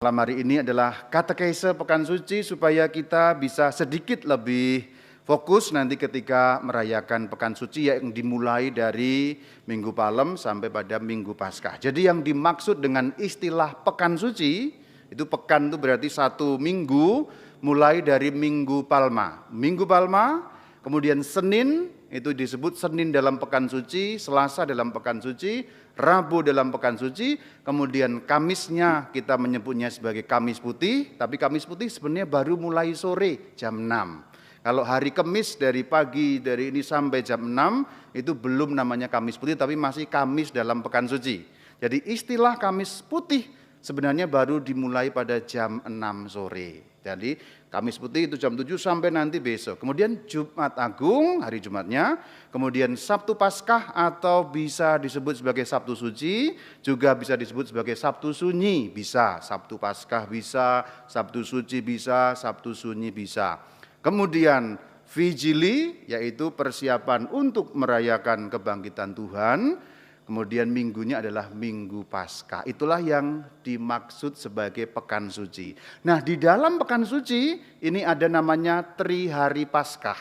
Malam hari ini adalah katekese Pekan Suci supaya kita bisa sedikit lebih fokus nanti ketika merayakan Pekan Suci yang dimulai dari Minggu Palem sampai pada Minggu Paskah. Jadi yang dimaksud dengan istilah Pekan Suci, itu pekan itu berarti satu minggu mulai dari Minggu Palma. Minggu Palma, kemudian Senin itu disebut Senin dalam Pekan Suci, Selasa dalam Pekan Suci, Rabu dalam Pekan Suci, kemudian Kamisnya kita menyebutnya sebagai Kamis Putih, tapi Kamis Putih sebenarnya baru mulai sore jam 6. Kalau hari Kamis dari pagi dari ini sampai jam 6 itu belum namanya Kamis Putih, tapi masih Kamis dalam Pekan Suci. Jadi istilah Kamis Putih sebenarnya baru dimulai pada jam 6 sore. Jadi Kamis Putih itu jam 7 sampai nanti besok. Kemudian Jumat Agung, hari Jumatnya. Kemudian Sabtu Paskah atau bisa disebut sebagai Sabtu Suci. Juga bisa disebut sebagai Sabtu Sunyi. Bisa, Sabtu Paskah bisa, Sabtu Suci bisa, Sabtu Sunyi bisa. Kemudian Vigili, yaitu persiapan untuk merayakan kebangkitan Tuhan. Kemudian minggunya adalah Minggu Paskah. Itulah yang dimaksud sebagai Pekan Suci. Nah, di dalam Pekan Suci ini ada namanya Trihari Paskah.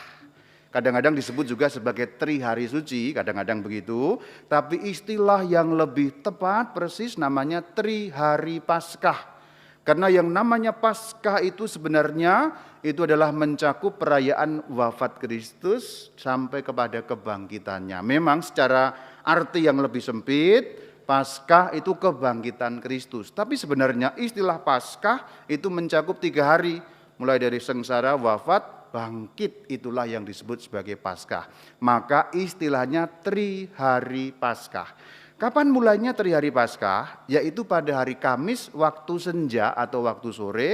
Kadang-kadang disebut juga sebagai Trihari Suci, kadang-kadang begitu. Tapi istilah yang lebih tepat persis namanya Trihari Paskah. Karena yang namanya Paskah itu sebenarnya itu adalah mencakup perayaan wafat Kristus sampai kepada kebangkitannya. Memang secara arti yang lebih sempit, Paskah itu kebangkitan Kristus. Tapi sebenarnya istilah Paskah itu mencakup 3 hari. Mulai dari sengsara, wafat, bangkit, itulah yang disebut sebagai Paskah. Maka istilahnya Trihari Paskah. Kapan mulainya Trihari Paskah? Yaitu pada hari Kamis waktu senja atau waktu sore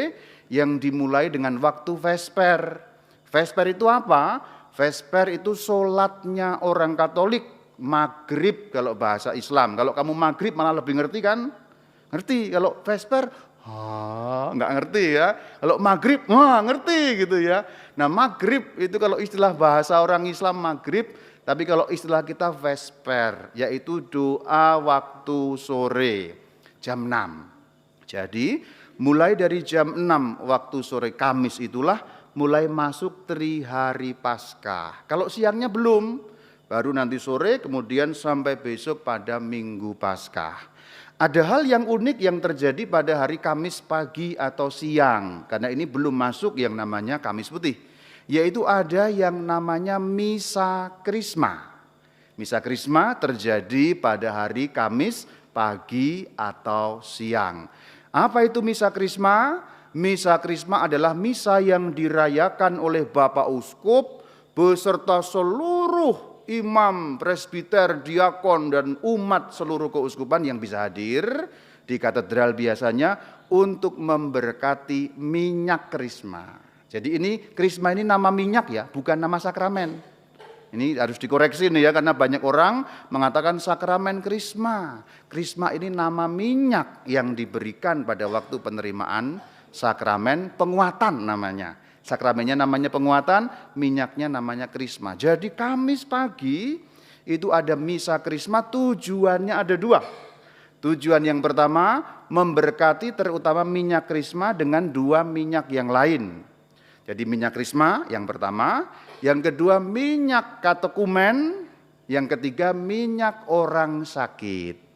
yang dimulai dengan waktu Vesper. Vesper itu apa? Vesper itu sholatnya orang Katolik. Maghrib kalau bahasa Islam. Kalau kamu maghrib malah lebih ngerti kan? Ngerti. Kalau Vesper, nggak ngerti ya. Kalau maghrib, ngerti gitu ya. Nah maghrib itu kalau istilah bahasa orang Islam maghrib. Tapi kalau istilah kita Vesper, yaitu doa waktu sore jam 6. Jadi mulai dari jam 6 waktu sore Kamis itulah mulai masuk Trihari Paskah. Kalau siangnya belum. Baru nanti sore kemudian sampai besok pada Minggu Paskah. Ada hal yang unik yang terjadi pada hari Kamis pagi atau siang. Karena ini belum masuk yang namanya Kamis Putih. Yaitu ada yang namanya Misa Krisma. Misa Krisma terjadi pada hari Kamis pagi atau siang. Apa itu Misa Krisma? Misa Krisma adalah misa yang dirayakan oleh Bapak Uskup beserta seluruh imam, presbiter, diakon, dan umat seluruh keuskupan yang bisa hadir di katedral biasanya untuk memberkati minyak krisma. Jadi ini krisma ini nama minyak ya, bukan nama sakramen. Ini harus dikoreksi nih ya, karena banyak orang mengatakan sakramen krisma. Krisma ini nama minyak yang diberikan pada waktu penerimaan sakramen penguatan namanya. Sakramennya namanya penguatan, minyaknya namanya krisma. Jadi Kamis pagi itu ada misa krisma, tujuannya ada 2. Tujuan yang pertama memberkati terutama minyak krisma dengan 2 minyak yang lain. Jadi minyak krisma yang pertama, yang kedua minyak katekumen, yang ketiga minyak orang sakit.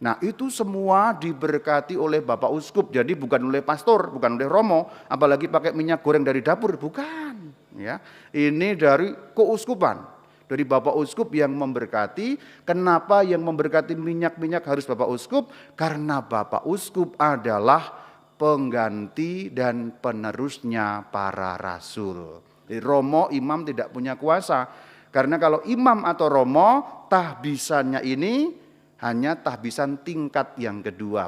Nah itu semua diberkati oleh Bapak Uskup, jadi bukan oleh pastor, bukan oleh romo, apalagi pakai minyak goreng dari dapur, bukan. Ya, ini dari keuskupan, dari Bapak Uskup yang memberkati. Kenapa yang memberkati minyak-minyak harus Bapak Uskup? Karena Bapak Uskup adalah pengganti dan penerusnya para rasul. Jadi romo, imam tidak punya kuasa, karena kalau imam atau romo tahbisannya ini hanya tahbisan tingkat yang kedua,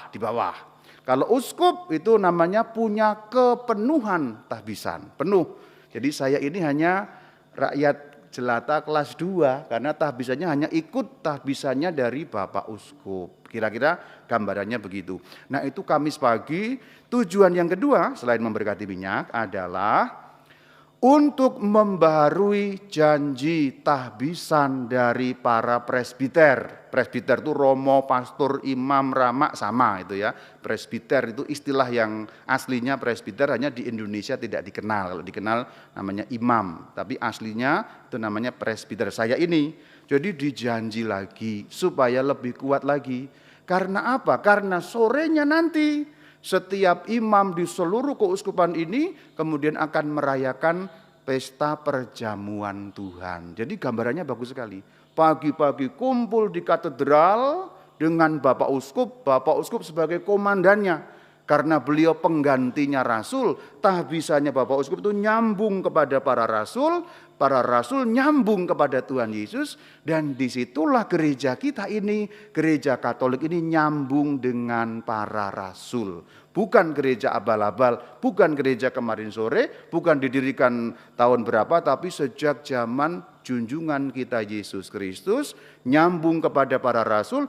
di bawah. Kalau uskup itu namanya punya kepenuhan tahbisan, penuh. Jadi saya ini hanya rakyat jelata kelas 2 karena tahbisannya hanya ikut tahbisannya dari Bapak Uskup. Kira-kira gambarannya begitu. Nah itu Kamis pagi, tujuan yang kedua selain memberkati minyak adalah untuk membaharui janji tahbisan dari para presbiter. Presbiter itu romo, pastor, imam, rama sama itu ya. Presbiter itu istilah yang aslinya presbiter hanya di Indonesia tidak dikenal. Kalau dikenal namanya imam, tapi aslinya itu namanya presbiter. Saya ini jadi dijanji lagi supaya lebih kuat lagi. Karena apa? Karena sorenya nanti setiap imam di seluruh keuskupan ini kemudian akan merayakan pesta perjamuan Tuhan. Jadi gambarannya bagus sekali. Pagi-pagi kumpul di katedral dengan Bapak Uskup sebagai komandannya. Karena beliau penggantinya rasul, tahbisannya Bapak Uskup itu nyambung kepada para rasul nyambung kepada Tuhan Yesus, dan disitulah gereja kita ini, gereja Katolik ini nyambung dengan para rasul. Bukan gereja abal-abal, bukan gereja kemarin sore, bukan didirikan tahun berapa, tapi sejak zaman junjungan kita Yesus Kristus, nyambung kepada para rasul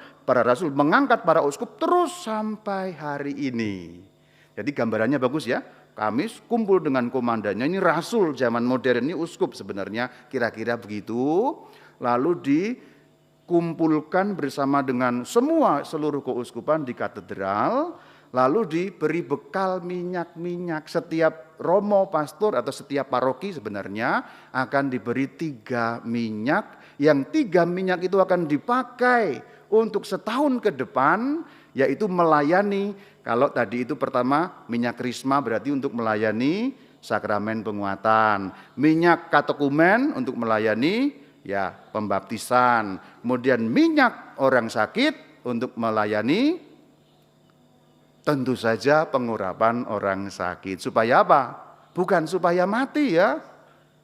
mengangkat para uskup terus sampai hari ini. Jadi gambarannya bagus ya. Kami kumpul dengan komandannya, ini rasul zaman modern, ini uskup sebenarnya kira-kira begitu. Lalu dikumpulkan bersama dengan seluruh keuskupan di katedral, lalu diberi bekal minyak-minyak. Setiap romo, pastor atau setiap paroki sebenarnya akan diberi 3 minyak, yang 3 minyak itu akan dipakai untuk setahun ke depan, yaitu melayani. Kalau tadi itu pertama minyak krisma berarti untuk melayani sakramen penguatan, minyak katekumen untuk melayani ya pembaptisan, kemudian minyak orang sakit untuk melayani tentu saja pengurapan orang sakit. Supaya apa? Bukan supaya mati ya.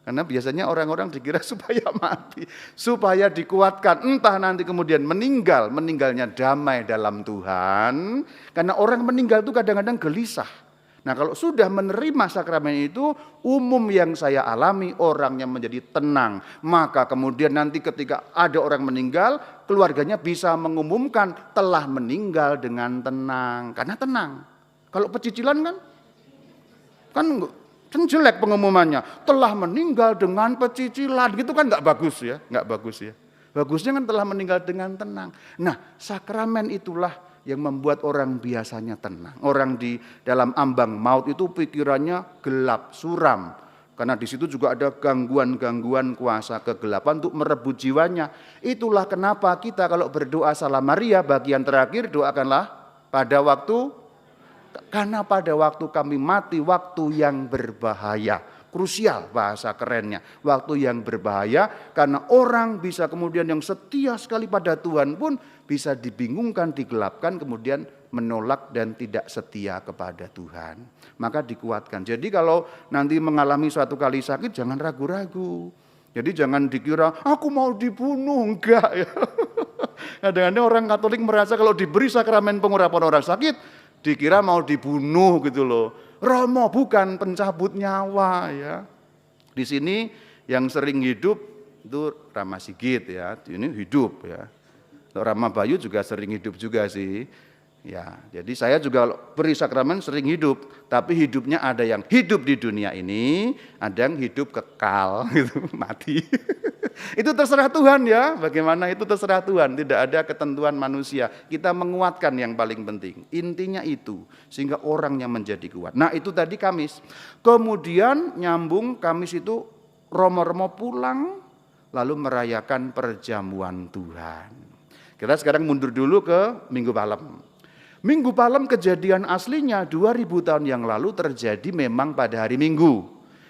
Karena biasanya orang-orang dikira supaya mati, supaya dikuatkan, entah nanti kemudian meninggalnya damai dalam Tuhan. Karena orang meninggal itu kadang-kadang gelisah. Nah kalau sudah menerima sakramen itu, umum yang saya alami orangnya menjadi tenang. Maka kemudian nanti ketika ada orang meninggal, keluarganya bisa mengumumkan telah meninggal dengan tenang. Karena tenang. Kalau pecicilan kan jelek pengumumannya, telah meninggal dengan pecicilan, gitu kan nggak bagus ya. Bagusnya kan telah meninggal dengan tenang. Nah sakramen itulah yang membuat orang biasanya tenang. Orang di dalam ambang maut itu pikirannya gelap, suram. Karena di situ juga ada gangguan-gangguan kuasa kegelapan untuk merebut jiwanya. Itulah kenapa kita kalau berdoa Salam Maria bagian terakhir doakanlah karena pada waktu kami mati, waktu yang berbahaya. Krusial bahasa kerennya, waktu yang berbahaya, karena orang bisa kemudian yang setia sekali pada Tuhan pun bisa dibingungkan, digelapkan, kemudian menolak dan tidak setia kepada Tuhan. Maka dikuatkan. Jadi kalau nanti mengalami suatu kali sakit jangan ragu-ragu. Jadi jangan dikira aku mau dibunuh, enggak ya. Kadang-kadang orang Katolik merasa kalau diberi sakramen pengurapan orang sakit dikira mau dibunuh gitu loh. Romo bukan pencabut nyawa ya. Di sini yang sering hidup itu Rama Sigit ya, ini hidup ya. Rama Bayu juga sering hidup juga sih. Ya, jadi saya juga beri sakramen sering hidup, tapi hidupnya ada yang hidup di dunia ini, ada yang hidup kekal gitu, mati. Itu terserah Tuhan ya, bagaimana itu terserah Tuhan, tidak ada ketentuan manusia. Kita menguatkan yang paling penting, intinya itu, sehingga orang yang menjadi kuat. Nah itu tadi Kamis, kemudian nyambung Kamis itu romo-romo pulang, lalu merayakan perjamuan Tuhan. Kita sekarang mundur dulu ke Minggu Palem. Minggu Palem kejadian aslinya 2000 tahun yang lalu terjadi memang pada hari Minggu.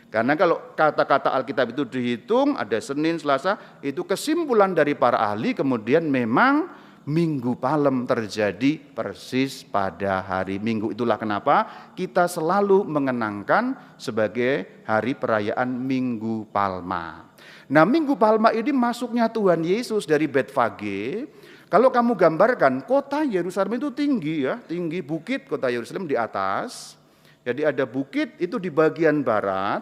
Karena kalau kata-kata Alkitab itu dihitung ada Senin, Selasa, itu kesimpulan dari para ahli, kemudian memang Minggu Palem terjadi persis pada hari Minggu. Itulah kenapa kita selalu mengenangkan sebagai hari perayaan Minggu Palma. Nah Minggu Palma ini masuknya Tuhan Yesus dari Betfage. Kalau kamu gambarkan kota Yerusalem itu tinggi ya, tinggi bukit kota Yerusalem di atas. Jadi ada bukit itu di bagian barat.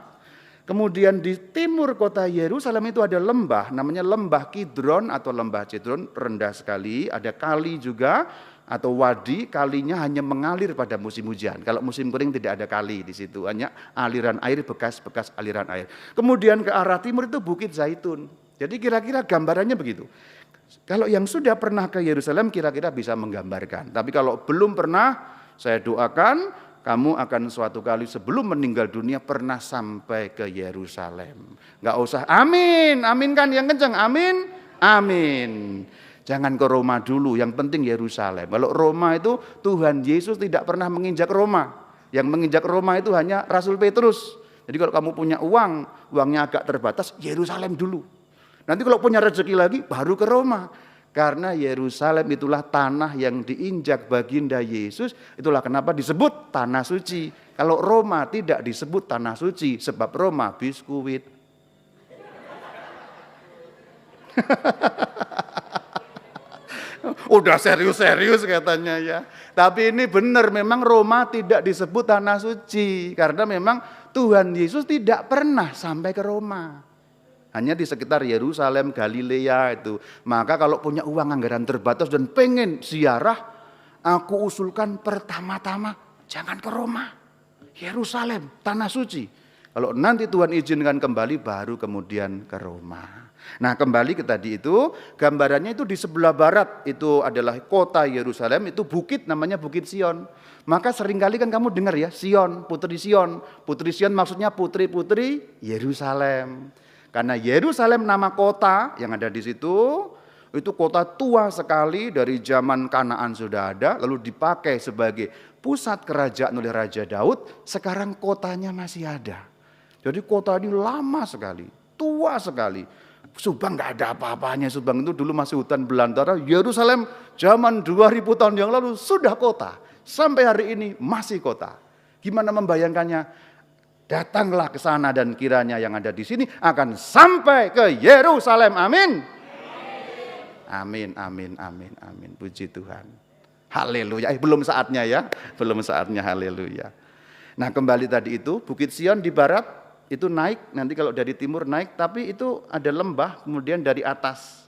Kemudian di timur kota Yerusalem itu ada lembah, namanya lembah Kidron atau lembah Cedron, rendah sekali. Ada kali juga, atau wadi, kalinya hanya mengalir pada musim hujan. Kalau musim kering tidak ada kali di situ, hanya aliran air, bekas-bekas aliran air. Kemudian ke arah timur itu Bukit Zaitun. Jadi kira-kira gambarannya begitu. Kalau yang sudah pernah ke Yerusalem kira-kira bisa menggambarkan. Tapi kalau belum pernah, saya doakan kamu akan suatu kali sebelum meninggal dunia pernah sampai ke Yerusalem. Enggak usah amin, amin kan yang kencang, amin, amin. Jangan ke Roma dulu, yang penting Yerusalem. Kalau Roma itu Tuhan Yesus tidak pernah menginjak Roma. Yang menginjak Roma itu hanya Rasul Petrus. Jadi kalau kamu punya uang, uangnya agak terbatas, Yerusalem dulu. Nanti kalau punya rezeki lagi, baru ke Roma. Karena Yerusalem itulah tanah yang diinjak baginda Yesus, itulah kenapa disebut tanah suci. Kalau Roma tidak disebut tanah suci, sebab Roma biskuit. Udah serius-serius katanya ya. Tapi ini benar, memang Roma tidak disebut tanah suci. Karena memang Tuhan Yesus tidak pernah sampai ke Roma. Hanya di sekitar Yerusalem, Galilea itu. Maka kalau punya uang anggaran terbatas dan pengen ziarah, aku usulkan pertama-tama jangan ke Roma. Yerusalem, tanah suci. Kalau nanti Tuhan izinkan kembali, baru kemudian ke Roma. Nah kembali ke tadi itu, gambarannya itu di sebelah barat itu adalah kota Yerusalem, itu bukit namanya Bukit Sion. Maka seringkali kan kamu dengar ya, Sion, Putri Sion. Putri Sion maksudnya putri-putri Yerusalem. Karena Yerusalem nama kota yang ada di situ, itu kota tua sekali, dari zaman Kanaan sudah ada, lalu dipakai sebagai pusat kerajaan oleh Raja Daud, sekarang kotanya masih ada. Jadi kota ini lama sekali, tua sekali. Subang nggak ada apa-apanya, Subang itu dulu masih hutan belantara. Yerusalem zaman 2000 tahun yang lalu sudah kota, sampai hari ini masih kota. Gimana membayangkannya? Datanglah ke sana dan kiranya yang ada di sini akan sampai ke Yerusalem. Amin. Amin, amin, amin, amin. Puji Tuhan. Haleluya. Belum saatnya ya, belum saatnya. Haleluya. Nah kembali tadi itu Bukit Sion di barat. Itu naik, nanti kalau dari timur naik, tapi itu ada lembah kemudian dari atas.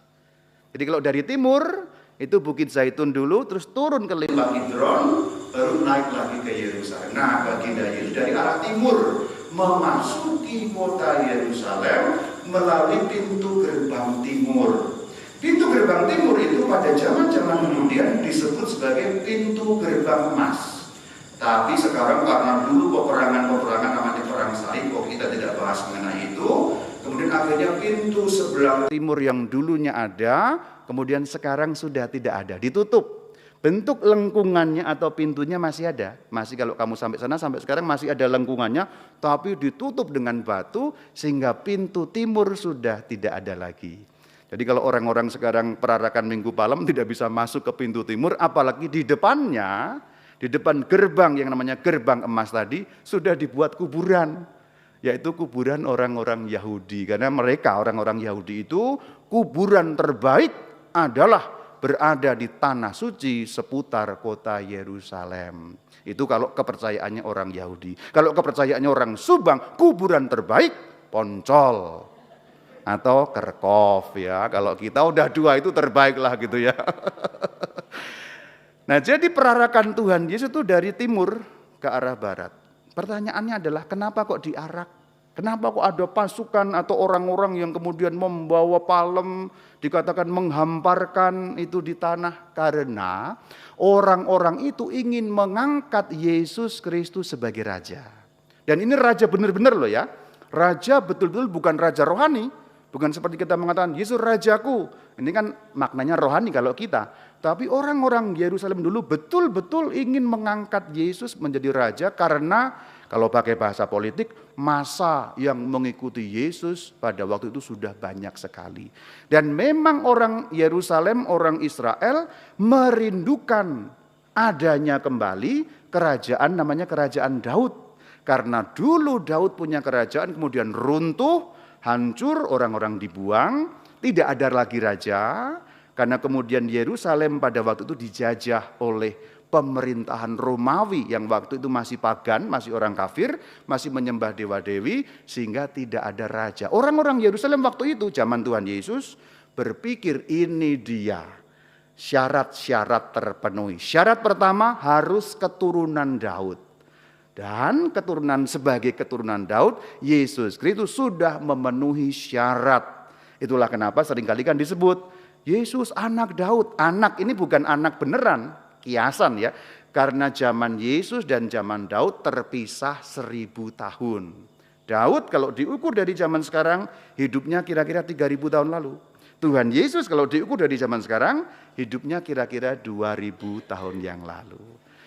Jadi kalau dari timur, itu Bukit Zaitun dulu, terus turun ke lembah Kidron, baru naik lagi ke Yerusalem. Nah baginda Yesus dari arah timur, memasuki kota Yerusalem melalui pintu gerbang timur. Pintu gerbang timur itu pada zaman-zaman kemudian disebut sebagai pintu gerbang emas. Tapi sekarang karena dulu peperangan namanya perang salib, kok kita tidak bahas mengenai itu. Kemudian akhirnya pintu sebelah timur yang dulunya ada, kemudian sekarang sudah tidak ada, ditutup. Bentuk lengkungannya atau pintunya masih ada. Masih kalau kamu sampai sana sampai sekarang masih ada lengkungannya, tapi ditutup dengan batu sehingga pintu timur sudah tidak ada lagi. Jadi kalau orang-orang sekarang perarakan Minggu Palem tidak bisa masuk ke pintu timur, apalagi di depannya, di depan gerbang yang namanya gerbang emas tadi sudah dibuat kuburan, yaitu kuburan orang-orang Yahudi. Karena mereka orang-orang Yahudi itu kuburan terbaik adalah berada di tanah suci seputar kota Yerusalem. Itu kalau kepercayaannya orang Yahudi. Kalau kepercayaannya orang Subang, kuburan terbaik Poncol atau Kerkov ya. Kalau kita udah dua itu terbaik lah gitu ya. Nah jadi perarakan Tuhan Yesus itu dari timur ke arah barat. Pertanyaannya adalah kenapa kok diarak? Kenapa kok ada pasukan atau orang-orang yang kemudian membawa palem, dikatakan menghamparkan itu di tanah? Karena orang-orang itu ingin mengangkat Yesus Kristus sebagai raja. Dan ini raja benar-benar loh ya. Raja betul-betul bukan raja rohani. Bukan seperti kita mengatakan Yesus rajaku. Ini kan maknanya rohani kalau kita. Tapi orang-orang Yerusalem dulu betul-betul ingin mengangkat Yesus menjadi raja karena kalau pakai bahasa politik, massa yang mengikuti Yesus pada waktu itu sudah banyak sekali. Dan memang orang Yerusalem, orang Israel merindukan adanya kembali kerajaan namanya kerajaan Daud. Karena dulu Daud punya kerajaan kemudian runtuh, hancur, orang-orang dibuang, tidak ada lagi raja. Karena kemudian Yerusalem pada waktu itu dijajah oleh pemerintahan Romawi yang waktu itu masih pagan, masih orang kafir, masih menyembah dewa-dewi sehingga tidak ada raja. Orang-orang Yerusalem waktu itu zaman Tuhan Yesus berpikir ini dia syarat-syarat terpenuhi. Syarat pertama harus keturunan Daud. Dan sebagai keturunan Daud, Yesus Kristus sudah memenuhi syarat. Itulah kenapa seringkali kan disebut Yesus anak Daud. Anak ini bukan anak beneran, kiasan ya. Karena zaman Yesus dan zaman Daud terpisah 1000 tahun. Daud kalau diukur dari zaman sekarang, hidupnya kira-kira 3000 tahun lalu. Tuhan Yesus kalau diukur dari zaman sekarang, hidupnya kira-kira 2000 tahun yang lalu.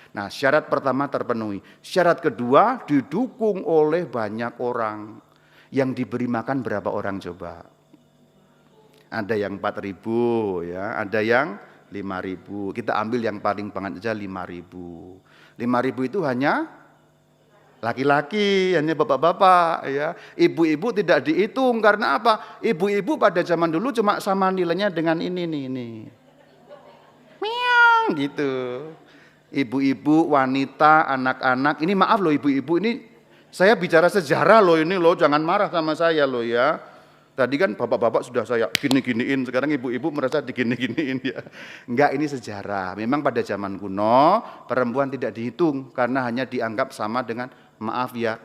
Nah, syarat pertama terpenuhi. Syarat kedua didukung oleh banyak orang. Yang diberi makan berapa orang coba? Ada yang 4000 ya, ada yang 5000. Kita ambil yang paling banget aja 5000. 5000 itu hanya laki-laki, hanya bapak-bapak ya. Ibu-ibu tidak dihitung karena apa? Ibu-ibu pada zaman dulu cuma sama nilainya dengan ini nih. Miang gitu. Ibu-ibu, wanita, anak-anak. Ini maaf loh ibu-ibu, ini saya bicara sejarah loh ini loh, jangan marah sama saya loh ya. Tadi kan bapak-bapak sudah saya gini-giniin, sekarang ibu-ibu merasa digini-giniin ya. Enggak, ini sejarah. Memang pada zaman kuno perempuan tidak dihitung karena hanya dianggap sama dengan, maaf ya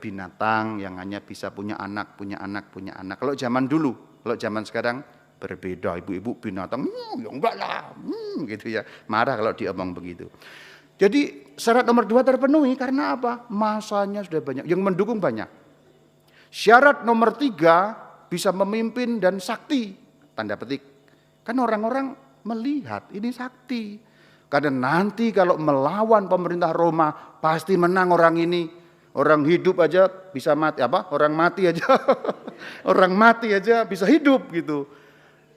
binatang yang hanya bisa punya anak. Kalau zaman dulu, kalau zaman sekarang berbeda. Ibu-ibu binatang, ya enggak lah, gitu ya. Marah kalau diomong begitu. Jadi syarat nomor 2 terpenuhi karena apa? Masanya sudah banyak, yang mendukung banyak. Syarat nomor 3 bisa memimpin dan sakti, tanda petik. Kan orang-orang melihat ini sakti. Karena nanti kalau melawan pemerintah Roma pasti menang orang ini. Orang hidup aja bisa mati, orang mati aja. Orang mati aja bisa hidup gitu.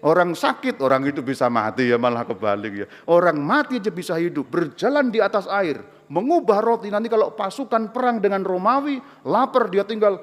Orang sakit, orang itu bisa mati ya, malah kebalik ya. Orang mati aja bisa hidup, berjalan di atas air, mengubah roti. Nanti kalau pasukan perang dengan Romawi, lapar dia tinggal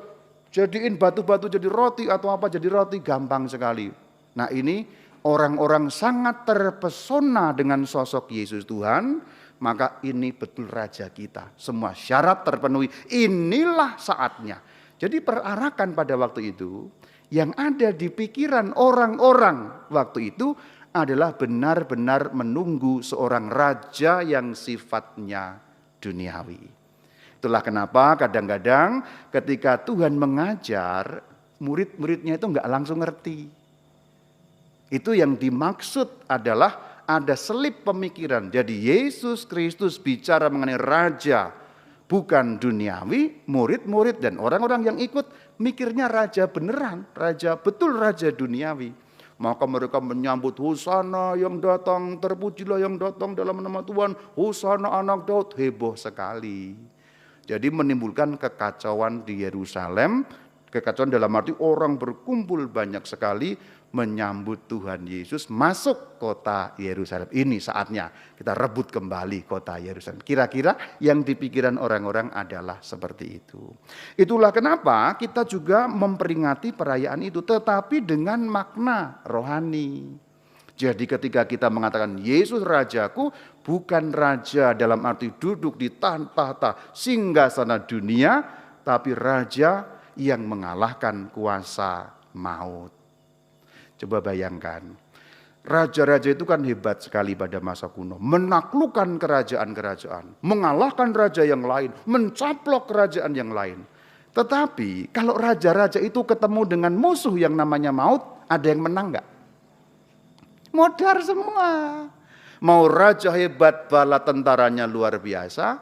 jadiin batu-batu jadi roti atau apa jadi roti, gampang sekali. Nah ini orang-orang sangat terpesona dengan sosok Yesus Tuhan, maka ini betul raja kita. Semua syarat terpenuhi, inilah saatnya. Jadi perarakan pada waktu itu, yang ada di pikiran orang-orang waktu itu adalah benar-benar menunggu seorang raja yang sifatnya duniawi. Itulah kenapa kadang-kadang ketika Tuhan mengajar, murid-muridnya itu enggak langsung ngerti. Itu yang dimaksud adalah ada selip pemikiran. Jadi Yesus Kristus bicara mengenai raja, bukan duniawi, murid-murid dan orang-orang yang ikut mikirnya raja beneran, raja betul, raja duniawi. Maka mereka menyambut Hosana yang datang, terpujilah yang datang dalam nama Tuhan, Hosana anak Daud, heboh sekali. Jadi menimbulkan kekacauan di Yerusalem, kekacauan dalam arti orang berkumpul banyak sekali menyambut Tuhan Yesus masuk kota Yerusalem. Ini saatnya kita rebut kembali kota Yerusalem. Kira-kira yang dipikiran orang-orang adalah seperti itu. Itulah kenapa kita juga memperingati perayaan itu, tetapi dengan makna rohani. Jadi ketika kita mengatakan Yesus rajaku, bukan raja dalam arti duduk di tahta singgasana dunia, tapi raja yang mengalahkan kuasa maut. Coba bayangkan, raja-raja itu kan hebat sekali pada masa kuno. Menaklukkan kerajaan-kerajaan, mengalahkan raja yang lain, mencaplok kerajaan yang lain. Tetapi kalau raja-raja itu ketemu dengan musuh yang namanya maut, ada yang menang enggak? Modar semua. Mau raja hebat, bala tentaranya luar biasa,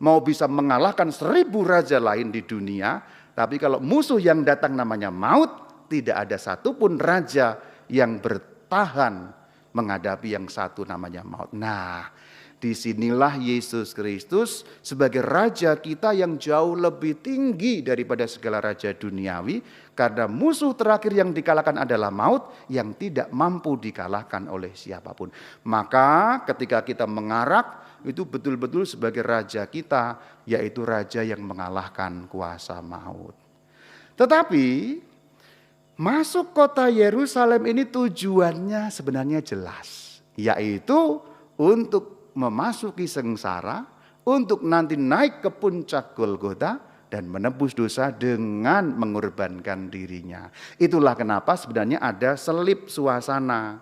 mau bisa mengalahkan 1000 raja lain di dunia, tapi kalau musuh yang datang namanya maut, tidak ada satupun raja yang bertahan menghadapi yang satu namanya maut. Nah, disinilah Yesus Kristus sebagai raja kita yang jauh lebih tinggi daripada segala raja duniawi, karena musuh terakhir yang dikalahkan adalah maut yang tidak mampu dikalahkan oleh siapapun. Maka ketika kita mengarak, itu betul-betul sebagai raja kita, yaitu raja yang mengalahkan kuasa maut. Tetapi masuk kota Yerusalem ini tujuannya sebenarnya jelas, yaitu untuk memasuki sengsara, untuk nanti naik ke puncak Golgota dan menebus dosa dengan mengorbankan dirinya. Itulah kenapa sebenarnya ada selip suasana.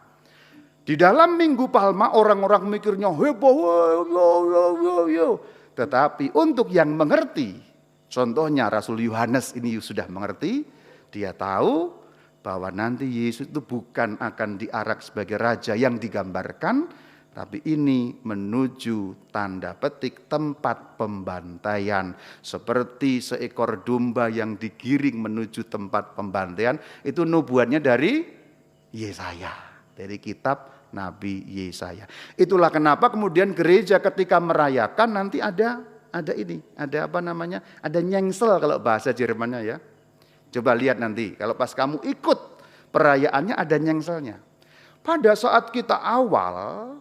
Di dalam Minggu Palma orang-orang mikirnya heboh, yo. Tetapi untuk yang mengerti, contohnya Rasul Yohanes ini sudah mengerti, dia tahu bahwa nanti Yesus itu bukan akan diarak sebagai raja yang digambarkan, tapi ini menuju tanda petik tempat pembantaian. Seperti seekor domba yang digiring menuju tempat pembantaian, itu nubuatnya dari Yesaya, dari kitab Nabi Yesaya. Itulah kenapa kemudian gereja ketika merayakan nanti ada nyengsel kalau bahasa Jermannya ya. Coba lihat nanti, kalau pas kamu ikut perayaannya ada nyengselnya. Pada saat kita awal,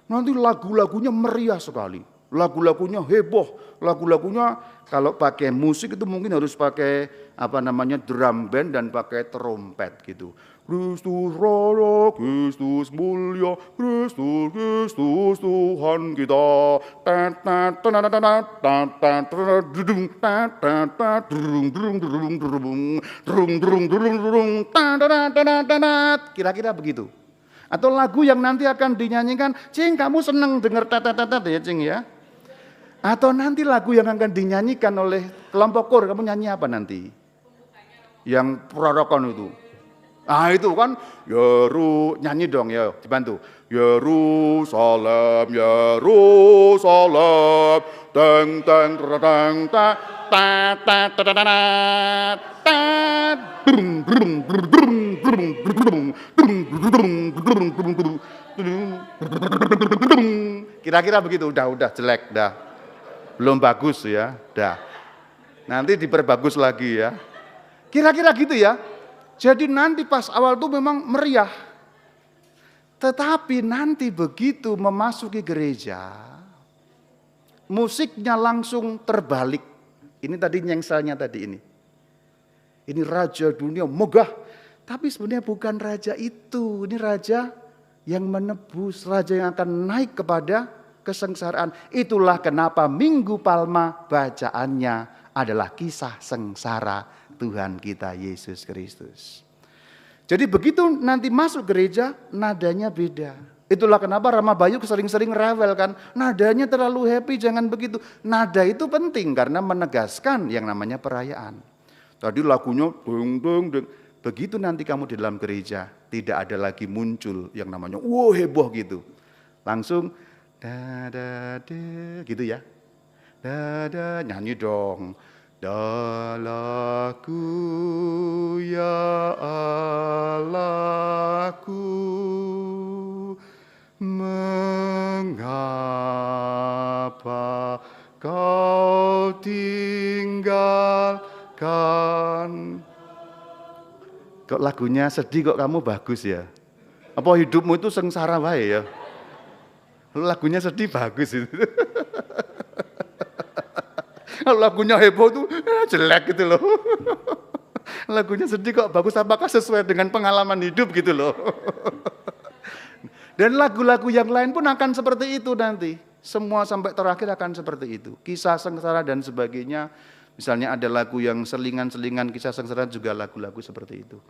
nanti lagu-lagunya meriah sekali. Lagu-lagunya heboh, lagu-lagunya kalau pakai musik itu mungkin harus pakai drum band dan pakai trompet gitu. Kristus raya, Kristus mulia, Kristus Tuhan kita. Kira-kira begitu. Atau lagu yang nanti akan dinyanyikan, Cing kamu seneng denger tat ya Cing ya. Atau nanti lagu yang akan dinyanyikan oleh kelompok kor, kamu nyanyi apa nanti? Yang prorokan itu. Ah itu kan, nyanyi dong ya, dibantu. Yerusalem, Yerusalem, teng teng teng ta ta ta ta ta ta ta kira-kira begitu. Udah jelek dah, belum bagus ya, dah. Nanti diperbagus lagi ya. Kira-kira gitu ya. Jadi nanti pas awal itu memang meriah. Tetapi nanti begitu memasuki gereja, musiknya langsung terbalik. Ini tadi nyengselnya tadi ini. Ini raja dunia megah. Tapi sebenarnya bukan raja itu. Ini raja yang menebus, raja yang akan naik kepada kesengsaraan. Itulah kenapa Minggu Palma bacaannya adalah kisah sengsara Tuhan kita Yesus Kristus. Jadi begitu nanti masuk gereja, nadanya beda. Itulah kenapa Rama Bayu sering-sering rewel kan. Nadanya terlalu happy, jangan begitu. Nada itu penting karena menegaskan yang namanya perayaan. Tadi lagunya deng deng deng. Begitu nanti kamu di dalam gereja, tidak ada lagi muncul yang namanya heboh gitu. Langsung da da da gitu ya. Da da nyanyi dong. Dalaku ya Allahku, mengapa kau tinggalkan? Kok lagunya sedih kok kamu bagus ya? Apa hidupmu itu sengsara wae ya? Lagunya sedih bagus itu. Kalau lagunya heboh tuh jelek gitu loh. Lagunya sedih kok bagus, apakah sesuai dengan pengalaman hidup gitu loh. Dan lagu-lagu yang lain pun akan seperti itu nanti. Semua sampai terakhir akan seperti itu. Kisah sengsara dan sebagainya. Misalnya ada lagu yang selingan-selingan kisah sengsara juga lagu-lagu seperti itu.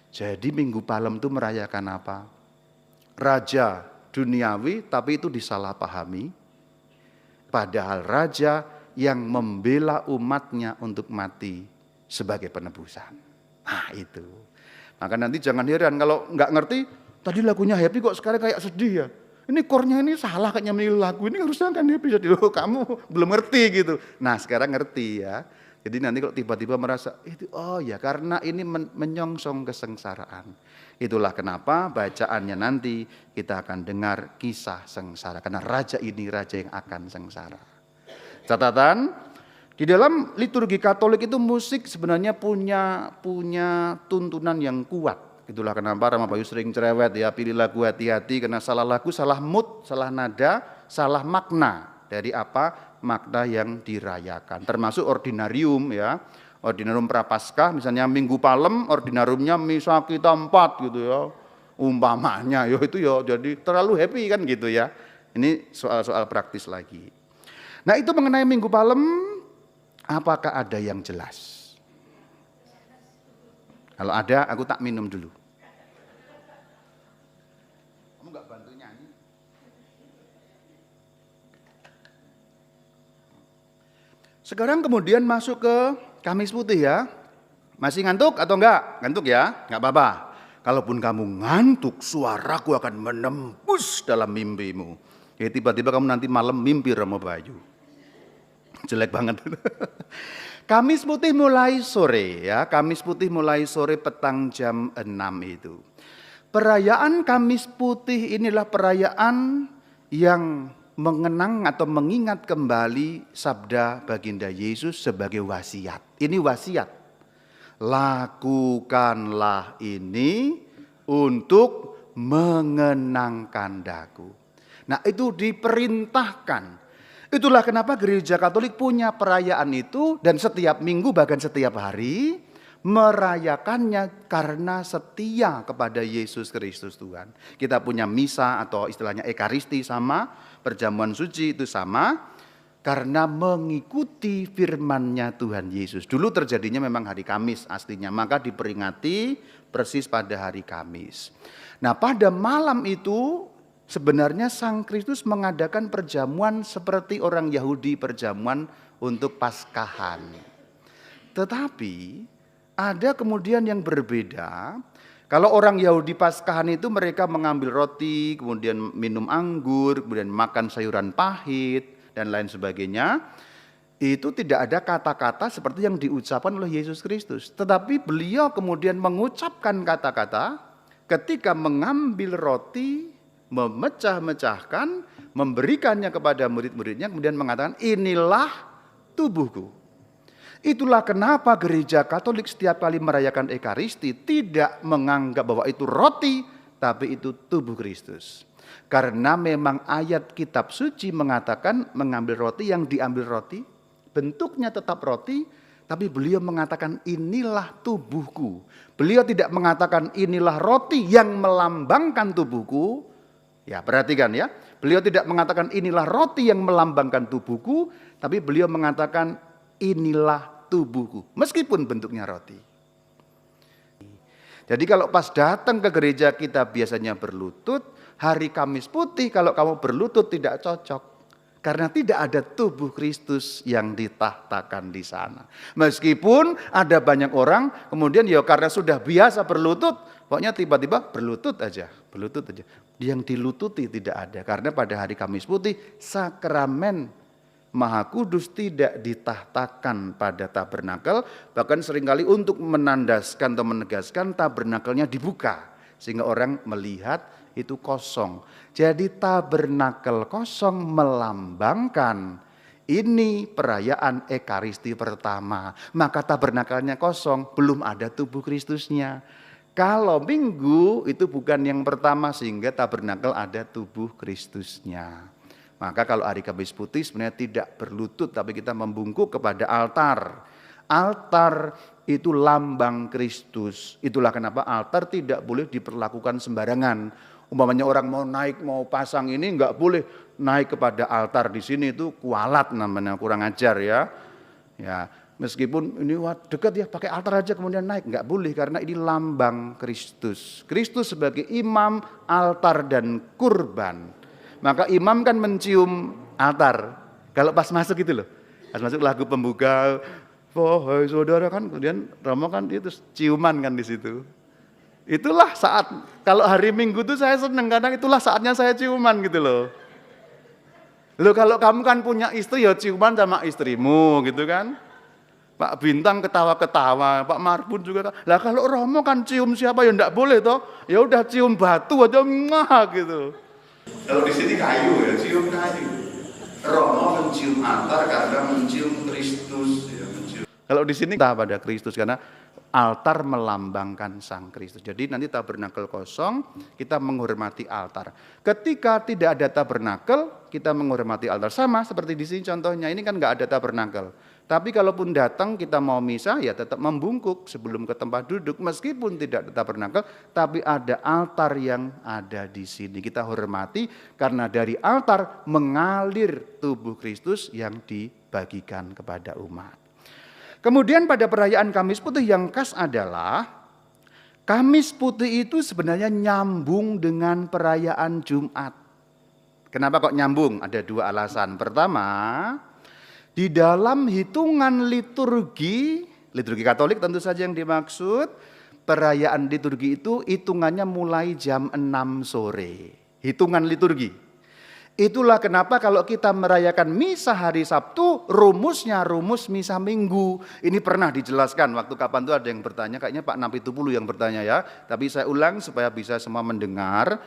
Jadi Minggu Palem itu merayakan apa? Raja duniawi tapi itu disalahpahami. Padahal raja yang membela umatnya untuk mati sebagai penebusan. Nah itu. Maka nanti jangan heran kalau nggak ngerti, tadi lagunya happy kok sekarang kayak sedih ya. Ini chordnya ini salah kayaknya milih lagu, ini harusnya kan happy. Jadi kamu belum ngerti gitu. Nah sekarang ngerti ya. Jadi nanti kalau tiba-tiba merasa, itu oh ya karena ini menyongsong kesengsaraan. Itulah kenapa bacaannya nanti kita akan dengar kisah sengsara. Karena raja ini raja yang akan sengsara. Catatan, di dalam liturgi Katolik itu musik sebenarnya punya tuntunan yang kuat. Itulah kenapa Rama Bayu sering cerewet ya, pilih lagu hati-hati karena salah lagu, salah mood, salah nada, salah makna dari apa makna yang dirayakan. Termasuk ordinarium ya, ordinarium Prapaskah misalnya Minggu Palem, ordinariumnya misa kita 4 gitu ya. Umpamanya ya itu ya jadi terlalu happy kan gitu ya. Ini soal-soal praktis lagi. Nah itu mengenai Minggu Palem, apakah ada yang jelas? Kalau ada, aku tak minum dulu. Kamu nggak bantu nyanyi. Sekarang kemudian masuk ke Kamis Putih ya. Masih ngantuk atau enggak? Ngantuk ya? Enggak apa-apa. Kalaupun kamu ngantuk, suaraku akan menembus dalam mimpimu. Ya tiba-tiba kamu nanti malam mimpi Romo Bayu. Jelek banget. Kamis Putih mulai sore ya. Kamis Putih mulai sore petang jam 6 itu. Perayaan Kamis Putih inilah perayaan yang mengenang atau mengingat kembali sabda baginda Yesus sebagai wasiat. Ini wasiat. Lakukanlah ini untuk mengenangkan daku. Nah itu diperintahkan. Itulah kenapa gereja Katolik punya perayaan itu dan setiap minggu bahkan setiap hari merayakannya karena setia kepada Yesus Kristus Tuhan. Kita punya misa atau istilahnya ekaristi sama, perjamuan suci itu sama. Karena mengikuti firman-Nya Tuhan Yesus. Dulu terjadinya memang hari Kamis aslinya, maka diperingati persis pada hari Kamis. Nah pada malam itu sebenarnya Sang Kristus mengadakan perjamuan seperti orang Yahudi perjamuan untuk Paskahan. Tetapi ada kemudian yang berbeda. Kalau orang Yahudi Paskahan itu mereka mengambil roti, kemudian minum anggur, kemudian makan sayuran pahit, dan lain sebagainya, itu tidak ada kata-kata seperti yang diucapkan oleh Yesus Kristus. Tetapi beliau kemudian mengucapkan kata-kata ketika mengambil roti, memecah-mecahkan, memberikannya kepada murid-muridnya, kemudian mengatakan inilah tubuhku. Itulah kenapa gereja Katolik setiap kali merayakan Ekaristi tidak menganggap bahwa itu roti, tapi itu tubuh Kristus. Karena memang ayat kitab suci mengatakan mengambil roti, yang diambil roti bentuknya tetap roti, tapi beliau mengatakan inilah tubuhku. Beliau tidak mengatakan inilah roti yang melambangkan tubuhku. Ya perhatikan ya, beliau tidak mengatakan inilah roti yang melambangkan tubuhku, tapi beliau mengatakan inilah tubuhku meskipun bentuknya roti. Jadi kalau pas datang ke gereja kita biasanya berlutut, hari Kamis Putih kalau kamu berlutut tidak cocok. Karena tidak ada tubuh Kristus yang ditahtakan di sana. Meskipun ada banyak orang kemudian ya karena sudah biasa berlutut, pokoknya tiba-tiba berlutut aja. Yang dilututi tidak ada. Karena pada hari Kamis Putih sakramen Maha Kudus tidak ditahtakan pada tabernakel, bahkan seringkali untuk menandaskan atau menegaskan tabernakelnya dibuka sehingga orang melihat itu kosong. Jadi tabernakel kosong melambangkan ini perayaan Ekaristi pertama. Maka tabernakelnya kosong, belum ada tubuh Kristusnya. Kalau minggu itu bukan yang pertama sehingga tabernakel ada tubuh Kristusnya. Maka kalau hari Kamis Putih sebenarnya tidak berlutut, tapi kita membungkuk kepada altar. Altar itu lambang Kristus. Itulah kenapa altar tidak boleh diperlakukan sembarangan. Umpamanya orang mau naik, mau pasang ini nggak boleh naik kepada altar. Di sini itu kualat namanya, kurang ajar ya. Ya, meskipun ini dekat ya, pakai altar aja kemudian naik, nggak boleh karena ini lambang Kristus. Kristus sebagai imam, altar dan kurban. Maka imam kan mencium altar. Kalau pas masuk gitu loh. Pas masuk lagu pembuka, wahai saudara kan, kemudian Romo kan itu ciuman kan di situ. Itulah saat, kalau hari Minggu tuh saya seneng, kadang itulah saatnya saya ciuman gitu loh. Loh kalau kamu kan punya istri ya ciuman sama istrimu gitu kan. Pak Bintang ketawa-ketawa, Pak Marbun juga. Lah kalau Romo kan cium siapa ya enggak boleh toh. Ya udah cium batu aja mah gitu. Kalau di sini kayu ya, cium kayu. Romo mencium altar karena mencium Kristus. Ya, mencium. Kalau di sini kita pada Kristus karena altar melambangkan Sang Kristus. Jadi nanti tabernakel kosong, kita menghormati altar. Ketika tidak ada tabernakel, kita menghormati altar. Sama seperti di sini contohnya, ini kan nggak ada tabernakel. Tapi kalaupun datang kita mau misa ya tetap membungkuk sebelum ke tempat duduk meskipun tidak ada tabernakel, tapi ada altar yang ada di sini. Kita hormati karena dari altar mengalir tubuh Kristus yang dibagikan kepada umat. Kemudian pada perayaan Kamis Putih yang khas adalah Kamis Putih itu sebenarnya nyambung dengan perayaan Jumat. Kenapa kok nyambung? Ada dua alasan. Pertama, di dalam hitungan liturgi Katolik tentu saja yang dimaksud, perayaan liturgi itu hitungannya mulai jam 6 sore. Hitungan liturgi. Itulah kenapa kalau kita merayakan misa hari Sabtu, rumusnya rumus misa Minggu. Ini pernah dijelaskan waktu kapan tuh ada yang bertanya, kayaknya Pak Napitupulu yang bertanya ya. Tapi saya ulang supaya bisa semua mendengar.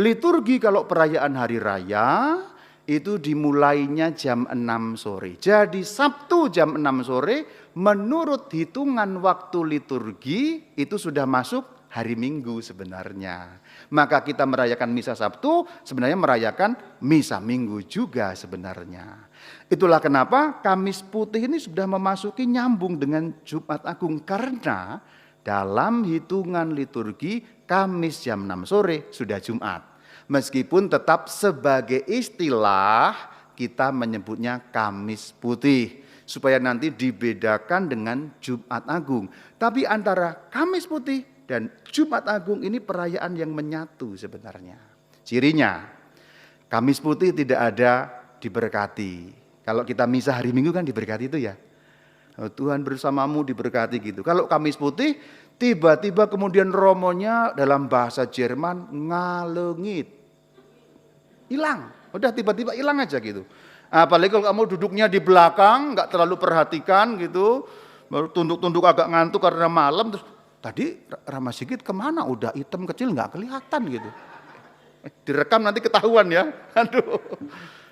Liturgi kalau perayaan hari raya itu dimulainya jam 6 sore. Jadi Sabtu jam 6 sore menurut hitungan waktu liturgi itu sudah masuk hari Minggu sebenarnya. Maka kita merayakan misa Sabtu sebenarnya merayakan misa Minggu juga sebenarnya. Itulah kenapa Kamis Putih ini sudah memasuki nyambung dengan Jumat Agung. Karena dalam hitungan liturgi Kamis jam 6 sore sudah Jumat. Meskipun tetap sebagai istilah kita menyebutnya Kamis Putih. Supaya nanti dibedakan dengan Jumat Agung. Tapi antara Kamis Putih dan Jumat Agung ini perayaan yang menyatu sebenarnya. Cirinya, Kamis Putih tidak ada diberkati. Kalau kita misa hari Minggu kan diberkati itu ya. Tuhan bersamamu diberkati gitu. Kalau Kamis Putih, tiba-tiba kemudian romonya dalam bahasa Jerman ngalengit. Hilang, udah tiba-tiba hilang aja gitu. Apalagi kalau kamu duduknya di belakang, nggak terlalu perhatikan gitu. Baru tunduk-tunduk agak ngantuk karena malam, terus tadi Rama Sigit kemana? Udah hitam kecil nggak kelihatan gitu. Direkam nanti ketahuan ya. Aduh.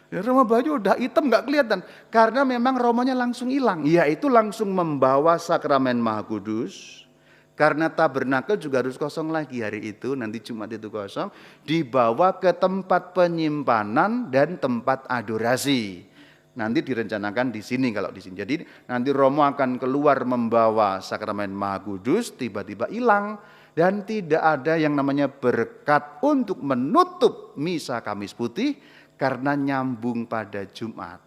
Ya Rama Bayu udah hitam nggak kelihatan. Karena memang romonya langsung hilang. Yaitu langsung membawa sakramen Maha Kudus. Karena tabernakel juga harus kosong lagi hari itu. Nanti Jumat itu kosong. Dibawa ke tempat penyimpanan dan tempat adorasi. Nanti direncanakan di sini kalau di sini. Jadi nanti Romo akan keluar membawa sakramen Maha Kudus, tiba-tiba hilang dan tidak ada yang namanya berkat untuk menutup misa Kamis Putih karena nyambung pada Jumat.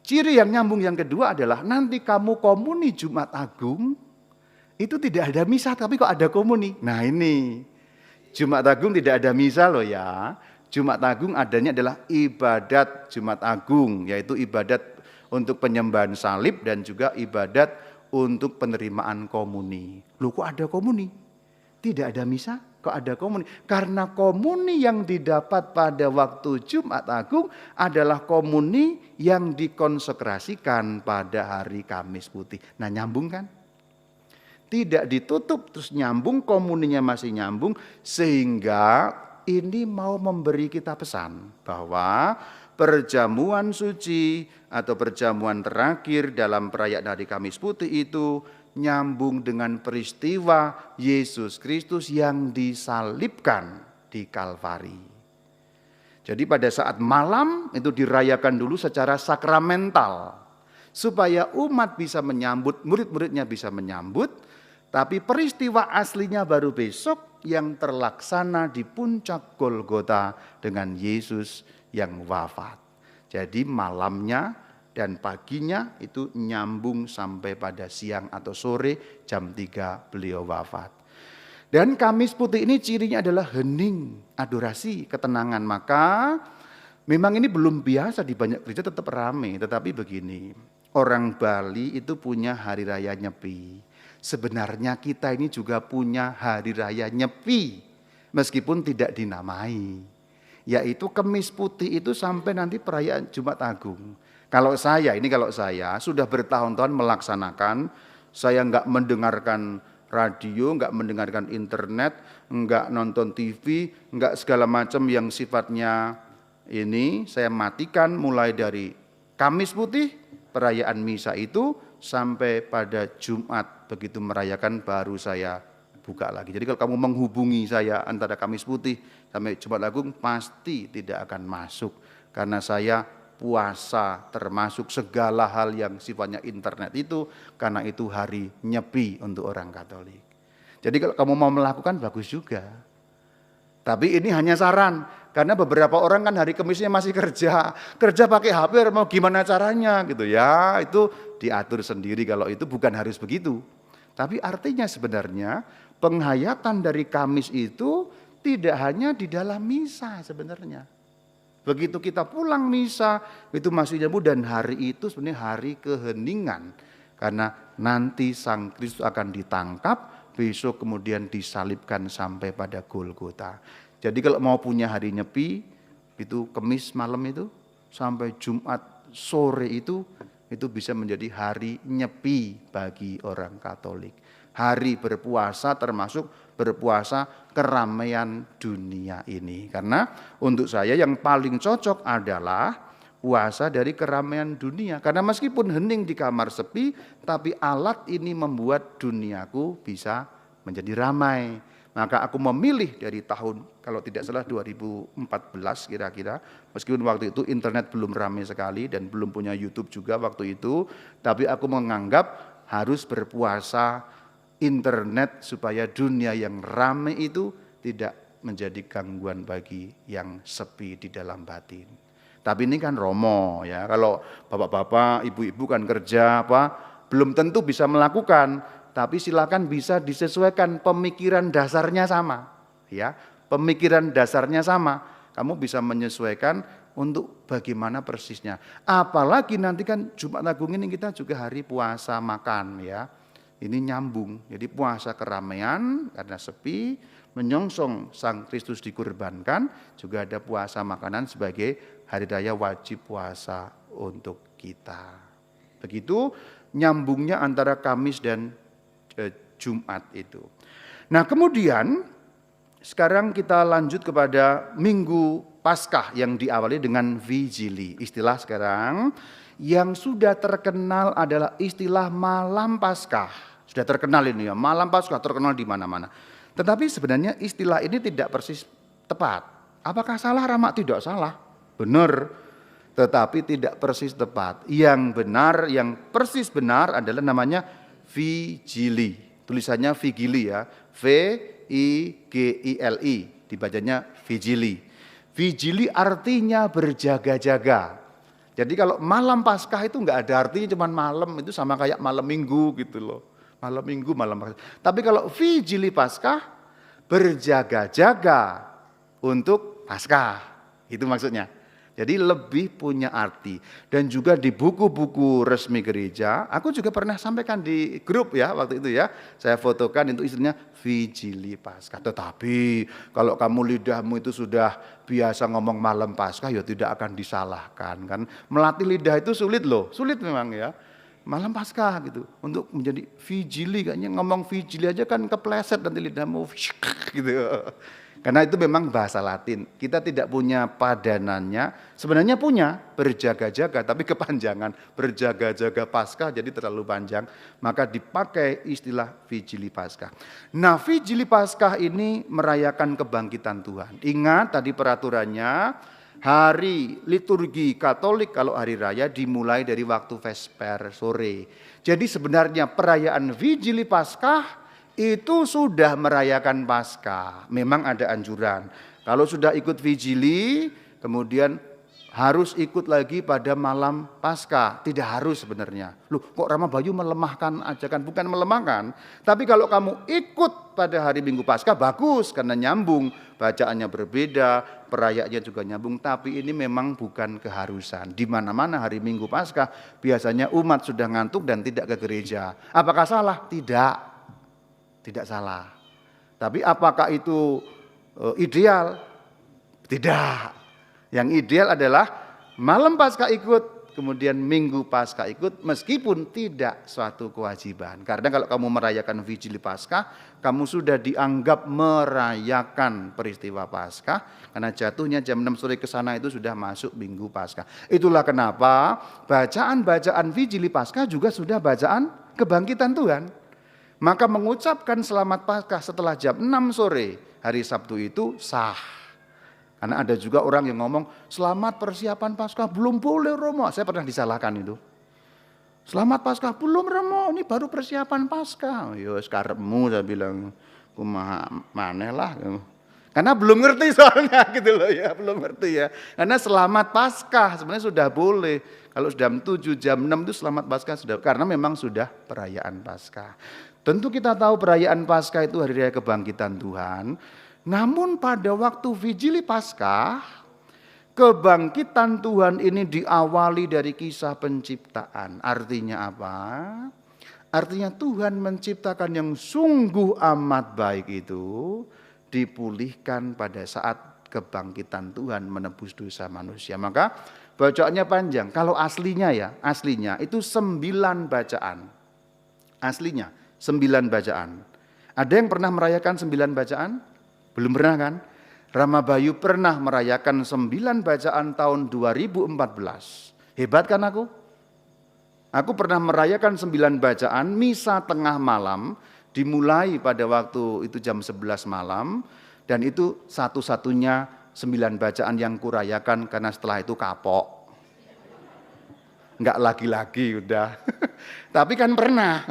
Ciri yang nyambung yang kedua adalah nanti kamu komuni Jumat Agung itu tidak ada misa tapi kok ada komuni. Nah ini Jumat Agung tidak ada misa loh ya. Jumat Agung adanya adalah ibadat Jumat Agung, yaitu ibadat untuk penyembahan salib dan juga ibadat untuk penerimaan komuni. Loh kok ada komuni? Tidak ada misa, kok ada komuni? Karena komuni yang didapat pada waktu Jumat Agung adalah komuni yang dikonsekrasikan pada hari Kamis Putih. Nah nyambung kan? Tidak ditutup terus nyambung, komuninya masih nyambung sehingga ini mau memberi kita pesan bahwa perjamuan suci atau perjamuan terakhir dalam perayaan hari Kamis Putih itu nyambung dengan peristiwa Yesus Kristus yang disalibkan di Kalvari. Jadi pada saat malam itu dirayakan dulu secara sakramental supaya umat bisa menyambut, murid-muridnya bisa menyambut. Tapi peristiwa aslinya baru besok yang terlaksana di puncak Golgota dengan Yesus yang wafat. Jadi malamnya dan paginya itu nyambung sampai pada siang atau sore jam 3 beliau wafat. Dan Kamis Putih ini cirinya adalah hening, adorasi, ketenangan. Maka memang ini belum biasa di banyak gereja tetap ramai. Tetapi begini, orang Bali itu punya hari raya Nyepi. Sebenarnya kita ini juga punya hari raya Nyepi, meskipun tidak dinamai. Yaitu Kamis Putih itu sampai nanti perayaan Jumat Agung. Kalau saya sudah bertahun-tahun melaksanakan, saya enggak mendengarkan radio, enggak mendengarkan internet, enggak nonton TV, enggak segala macam yang sifatnya ini, saya matikan mulai dari Kamis Putih, perayaan misa itu, sampai pada Jumat begitu merayakan baru saya buka lagi. Jadi kalau kamu menghubungi saya antara Kamis Putih sampai Jumat Agung pasti tidak akan masuk. Karena saya puasa termasuk segala hal yang sifatnya internet itu. Karena itu hari Nyepi untuk orang Katolik. Jadi kalau kamu mau melakukan bagus juga. Tapi ini hanya saran. Karena beberapa orang kan hari Kemisnya masih kerja. Kerja pakai HP mau gimana caranya gitu ya. Itu diatur sendiri kalau itu bukan harus begitu. Tapi artinya sebenarnya penghayatan dari Kamis itu tidak hanya di dalam misa sebenarnya. Begitu kita pulang misa, itu masih nyambung, dan hari itu sebenarnya hari keheningan. Karena nanti Sang Kristus akan ditangkap, besok kemudian disalibkan sampai pada Golgota. Jadi kalau mau punya hari nyepi, itu Kamis malam itu, sampai Jumat sore itu bisa menjadi hari nyepi bagi orang Katolik. Hari berpuasa termasuk berpuasa keramaian dunia ini. Karena untuk saya yang paling cocok adalah puasa dari keramaian dunia. Karena meskipun hening di kamar sepi, tapi alat ini membuat duniaku bisa menjadi ramai. Maka aku memilih dari tahun, kalau tidak salah 2014 kira-kira, meskipun waktu itu internet belum ramai sekali dan belum punya YouTube juga waktu itu, tapi aku menganggap harus berpuasa internet supaya dunia yang ramai itu tidak menjadi gangguan bagi yang sepi di dalam batin. Tapi ini kan romo ya, kalau bapak-bapak, ibu-ibu kan kerja belum tentu bisa melakukan, tapi silakan bisa disesuaikan, pemikiran dasarnya sama ya. Pemikiran dasarnya sama, kamu bisa menyesuaikan untuk bagaimana persisnya. Apalagi nanti kan Jumat Agung ini kita juga hari puasa makan ya. Ini nyambung, jadi puasa keramaian karena sepi, menyongsong Sang Kristus dikurbankan, juga ada puasa makanan sebagai hari raya wajib puasa untuk kita. Begitu nyambungnya antara Kamis dan Jumat itu. Nah kemudian sekarang kita lanjut kepada Minggu Paskah yang diawali dengan Vigili. Istilah sekarang yang sudah terkenal adalah istilah Malam Paskah. Sudah terkenal ini ya, Malam Paskah terkenal di mana-mana. Tetapi sebenarnya istilah ini tidak persis tepat. Apakah salah Rama? Tidak salah, benar. Tetapi tidak persis tepat. Yang benar, yang persis benar adalah namanya Vigili. Tulisannya Vigili ya, V-I-G-I-L-I. Dibacanya Vigili. Vigili artinya berjaga-jaga. Jadi kalau malam Paskah itu enggak ada artinya cuma malam, itu sama kayak malam Minggu gitu loh. Malam Minggu, malam Paskah. Tapi kalau Vigili Paskah, berjaga-jaga untuk Paskah. Itu maksudnya. Jadi lebih punya arti. Dan juga di buku-buku resmi gereja, aku juga pernah sampaikan di grup ya waktu itu ya. Saya fotokan itu istilahnya Vigili Paskah. Tetapi kalau kamu lidahmu itu sudah biasa ngomong malam Paskah, ya tidak akan disalahkan kan. Melatih lidah itu sulit loh, sulit memang ya. Malam Paskah gitu, untuk menjadi Vigili, kayaknya ngomong Vigili aja kan kepleset nanti lidahmu gitu. Karena itu memang bahasa Latin, kita tidak punya padanannya, sebenarnya punya berjaga-jaga tapi kepanjangan, berjaga-jaga Paskah jadi terlalu panjang, maka dipakai istilah Vigili Paskah. Nah Vigili Paskah ini merayakan kebangkitan Tuhan. Ingat tadi peraturannya, hari liturgi Katolik kalau hari raya dimulai dari waktu Vesper sore. Jadi sebenarnya perayaan Vigili Paskah itu sudah merayakan Paskah. Memang ada anjuran. Kalau sudah ikut Vigili, kemudian harus ikut lagi pada malam Paskah. Tidak harus sebenarnya. Loh, kok Rama Bayu melemahkan ajakan? Bukan melemahkan. Tapi kalau kamu ikut pada hari Minggu Paskah, bagus karena nyambung. Bacaannya berbeda, perayaannya juga nyambung. Tapi ini memang bukan keharusan. Di mana-mana hari Minggu Paskah, biasanya umat sudah ngantuk dan tidak ke gereja. Apakah salah? Tidak. Tidak salah. Tapi apakah itu ideal? Tidak. Yang ideal adalah malam Paskah ikut, kemudian Minggu Paskah ikut, meskipun tidak suatu kewajiban. Karena kalau kamu merayakan Vigili Paskah, kamu sudah dianggap merayakan peristiwa Paskah, karena jatuhnya jam 6 sore ke sana itu sudah masuk Minggu Paskah. Itulah kenapa bacaan-bacaan Vigili Paskah juga sudah bacaan kebangkitan Tuhan. Maka mengucapkan selamat Paskah setelah jam 6 sore hari Sabtu itu sah. Karena ada juga orang yang ngomong, selamat persiapan Paskah, belum boleh Romo. Saya pernah disalahkan itu. Selamat Paskah, belum Romo, ini baru persiapan Paskah. Yo sekarepmu saya bilang, kumaha maneh lah. Karena belum ngerti soalnya gitu loh ya, belum ngerti ya. Karena selamat Paskah sebenarnya sudah boleh. Kalau jam 7, jam 6 itu selamat Paskah sudah, karena memang sudah perayaan Paskah. Tentu kita tahu perayaan Paskah itu hari raya kebangkitan Tuhan. Namun pada waktu Vigili Paskah, kebangkitan Tuhan ini diawali dari kisah penciptaan. Artinya apa? Artinya Tuhan menciptakan yang sungguh amat baik itu dipulihkan pada saat kebangkitan Tuhan menebus dosa manusia. Maka bacaannya panjang. Kalau aslinya itu 9 bacaan. Aslinya 9 bacaan. Ada yang pernah merayakan 9 bacaan? Belum pernah kan? Rama Bayu pernah merayakan 9 bacaan tahun 2014. Hebat kan aku? Aku pernah merayakan 9 bacaan misa tengah malam, dimulai pada waktu itu jam 11 malam, dan itu satu-satunya 9 bacaan yang kurayakan karena setelah itu kapok. Enggak lagi-lagi udah. Tapi kan pernah.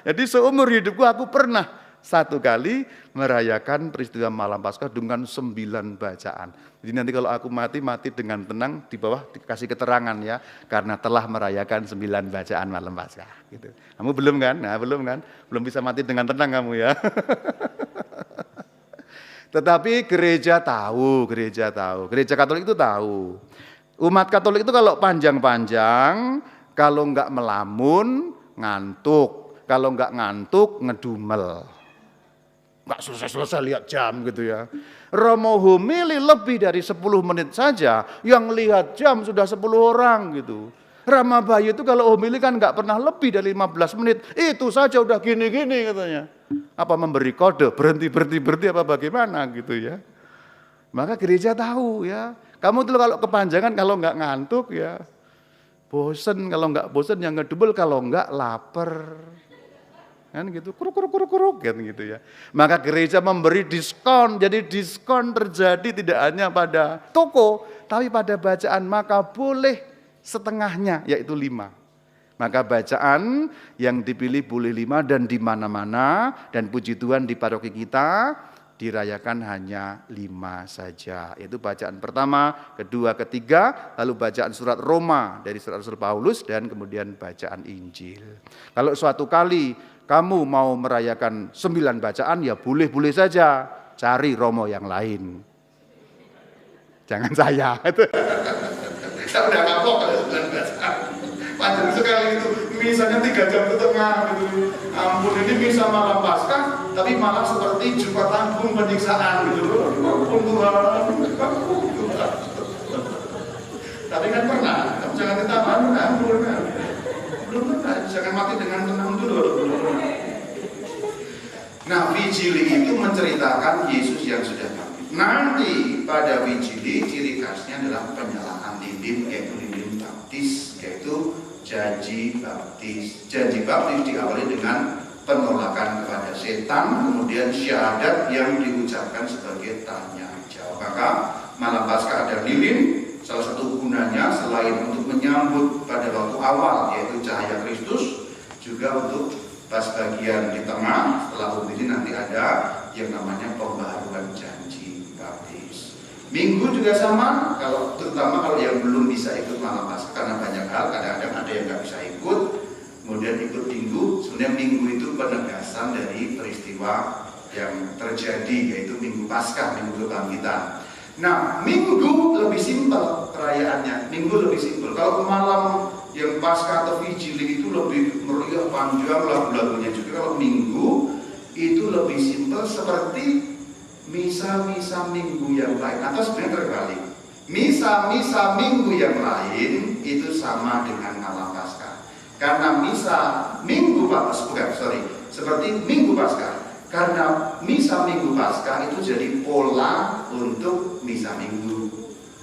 Jadi seumur hidupku aku pernah 1 kali merayakan peristiwa malam Paskah dengan 9 bacaan. Jadi nanti kalau aku mati dengan tenang, di bawah dikasih keterangan ya, karena telah merayakan 9 bacaan malam Paskah gitu. Kamu belum kan? Nah, belum kan? Belum bisa mati dengan tenang kamu ya. Tetapi gereja Katolik itu tahu. Umat Katolik itu kalau panjang-panjang, kalau enggak melamun, ngantuk. Kalau enggak ngantuk, ngedumel. Enggak selesai-selesai lihat jam gitu ya. Romo homili lebih dari 10 menit saja, yang lihat jam sudah 10 orang gitu. Rama Bayu itu kalau homili kan enggak pernah lebih dari 15 menit. Itu saja udah gini-gini katanya. Apa memberi kode, berhenti apa bagaimana gitu ya. Maka gereja tahu ya. Kamu tuh kalau kepanjangan, kalau enggak ngantuk ya bosen, kalau enggak bosen yang ngedubel, kalau enggak lapar. Kan gitu, kuruk kan gitu ya. Maka gereja memberi diskon, jadi diskon terjadi tidak hanya pada toko, tapi pada bacaan, maka boleh setengahnya, yaitu 5. Maka bacaan yang dipilih boleh 5 dan di mana-mana, dan puji Tuhan di paroki kita dirayakan hanya 5 saja. Itu bacaan pertama, kedua, ketiga, lalu bacaan surat Roma dari surat Rasul Paulus, dan kemudian bacaan Injil. Kalau suatu kali kamu mau merayakan 9 bacaan, ya boleh-boleh saja, cari romo yang lain. Jangan saya. Saya udah kapok kalau 9 bacaan. Panjang sekali itu, misalnya 3 jam setengah gitu. Ampun, ini misa malam Paskah, tapi malah seperti Jumat Agung penyiksaan gitu. Ampun Tuhan. Tapi kan pernah, kamu jangan ditambah, belum pernah, jangan mati dengan tenang dulu. Nah, Vigili itu menceritakan Yesus yang sudah bangkit. Nanti pada Vigili ciri khasnya adalah penyalaan lilin, yaitu lilin baptis, yaitu janji baptis. Janji baptis diawali dengan penolakan kepada setan, kemudian syahadat yang diucapkan sebagai tanya jawab. Maka malam Paskah ada lilin, salah satu gunanya selain untuk menyambut pada waktu awal yaitu cahaya Kristus, juga untuk pas bagian di tengah setelah ini nanti ada yang namanya pembaharuan janji baptis. Minggu juga sama, terutama kalau yang belum bisa ikut malam Paskah karena banyak hal, kadang-kadang ada yang nggak bisa ikut, kemudian ikut minggu. Sebenarnya minggu itu penegasan dari peristiwa yang terjadi, yaitu Minggu Paskah, Minggu Kebangkitan. Nah, minggu lebih simpel perayaannya, minggu lebih simpel. Kalau malam yang Paskah atau Vigili itu lebih meriah, panjang lagu-lagunya juga. Kalau minggu itu lebih simpel seperti misa-misa minggu yang lain, atau sebenarnya terbalik. Misa-misa minggu yang lain itu sama dengan malam Paskah. Karena misa minggu Paskah, seperti Minggu Paskah. Karena misa Minggu Paskah itu jadi pola untuk misa Minggu.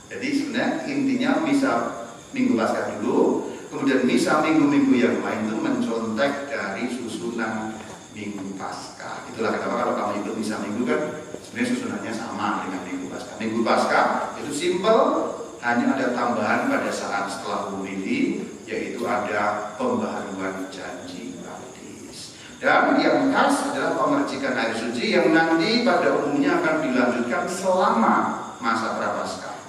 Jadi sebenarnya intinya misa Minggu Paskah dulu, kemudian misa minggu-minggu yang lain itu mencontek dari susunan Minggu Paskah. Itulah kenapa kalau kamu ikut misa Minggu kan sebenarnya susunannya sama dengan Minggu Paskah. Minggu Paskah itu simpel, hanya ada tambahan pada saat setelah homili, yaitu ada pembaharuan janji baptis. Dan yang khas adalah pemercikan air suci yang nanti pada umumnya akan dilanjutkan selama masa Prapaskah.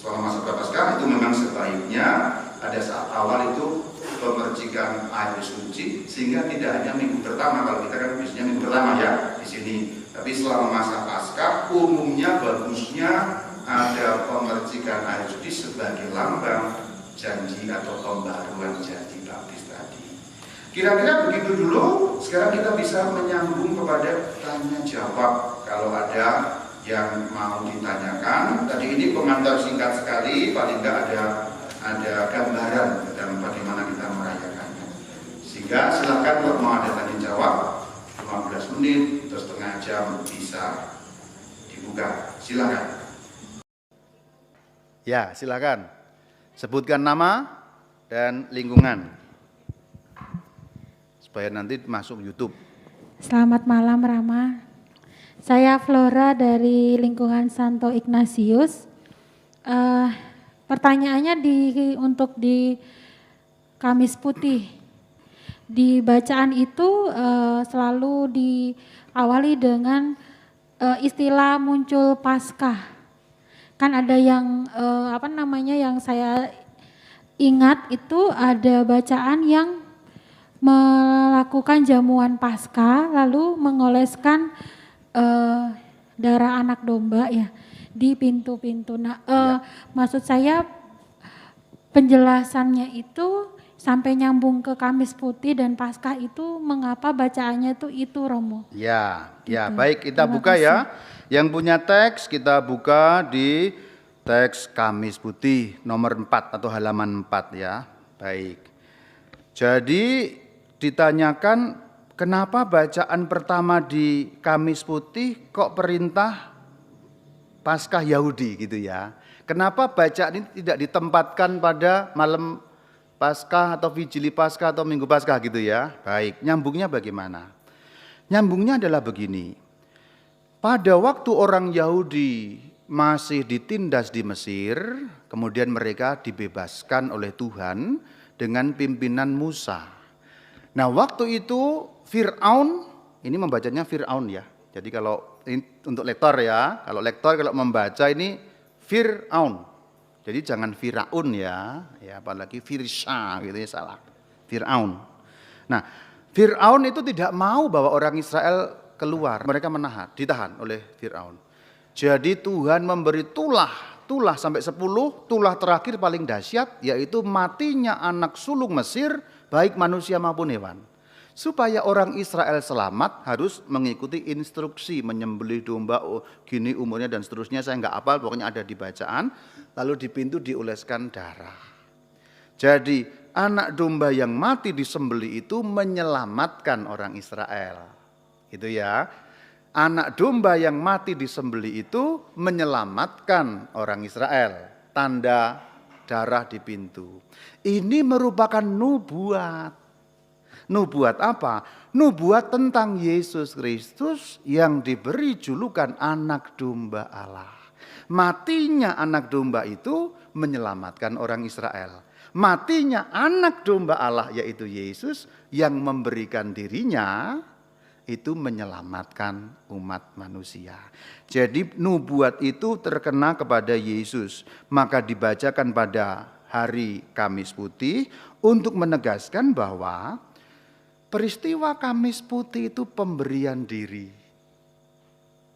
Selama masa Prapaskah itu memang sebaiknya pada saat awal itu pemercikan air suci, sehingga tidak hanya minggu pertama, kalau kita kan biasanya minggu pertama ya di sini, tapi selama masa Paskah umumnya bagusnya ada pemercikan air suci sebagai lambang janji atau pembaruan janji baptis tadi. Kira-kira begitu dulu. Sekarang kita bisa menyambung kepada tanya jawab kalau ada yang mau ditanyakan. Tadi ini pengantar singkat sekali, paling tidak ada gambaran tentang bagaimana kita merayakannya. Sehingga silakan kalau mau ada tanya jawab, 15 menit atau setengah jam bisa dibuka. Silakan. Ya, silakan. Sebutkan nama dan lingkungan supaya nanti masuk YouTube. Selamat malam Rama. Saya Flora dari lingkungan Santo Ignatius. Pertanyaannya untuk di Kamis Putih. Di bacaan itu selalu diawali dengan istilah muncul Paskah. Kan ada yang yang saya ingat itu ada bacaan yang melakukan jamuan Paskah lalu mengoleskan darah anak domba ya di pintu-pintu. Nah, maksud saya penjelasannya itu sampai nyambung ke Kamis Putih dan Paskah itu mengapa bacaannya itu Romo. Ya, gitu. Ya, baik kita buka ya. Yang punya teks kita buka di teks Kamis Putih nomor 4 atau halaman 4 ya. Baik. Jadi ditanyakan kenapa bacaan pertama di Kamis Putih kok perintah Paskah Yahudi gitu ya. Kenapa bacaan ini tidak ditempatkan pada malam Paskah atau Vigili Paskah atau Minggu Paskah gitu ya. Baik, nyambungnya bagaimana? Nyambungnya adalah begini. Pada waktu orang Yahudi masih ditindas di Mesir, kemudian mereka dibebaskan oleh Tuhan dengan pimpinan Musa. Nah, waktu itu Fir'aun, ini membacanya Fir'aun ya. Jadi kalau ini untuk lektor ya, kalau membaca ini Fir'aun. Jadi jangan Firaun ya apalagi Firsha gitu ya salah. Fir'aun. Nah, Fir'aun itu tidak mau bahwa orang Israel keluar, mereka ditahan oleh Fir'aun. Jadi Tuhan memberi tulah sampai 10, tulah terakhir paling dahsyat yaitu matinya anak sulung Mesir baik manusia maupun hewan. Supaya orang Israel selamat harus mengikuti instruksi menyembelih domba, gini umurnya dan seterusnya saya nggak hafal, pokoknya ada di bacaan, lalu di pintu dioleskan darah. Jadi anak domba yang mati disembelih itu menyelamatkan orang Israel. Itu ya. Anak domba yang mati disembelih itu menyelamatkan orang Israel. Tanda darah di pintu. Ini merupakan nubuat. Nubuat apa? Nubuat tentang Yesus Kristus yang diberi julukan anak domba Allah. Matinya anak domba itu menyelamatkan orang Israel. Matinya anak domba Allah yaitu Yesus yang memberikan dirinya itu menyelamatkan umat manusia. Jadi nubuat itu terkena kepada Yesus. Maka dibacakan pada hari Kamis Putih untuk menegaskan bahwa peristiwa Kamis Putih itu pemberian diri.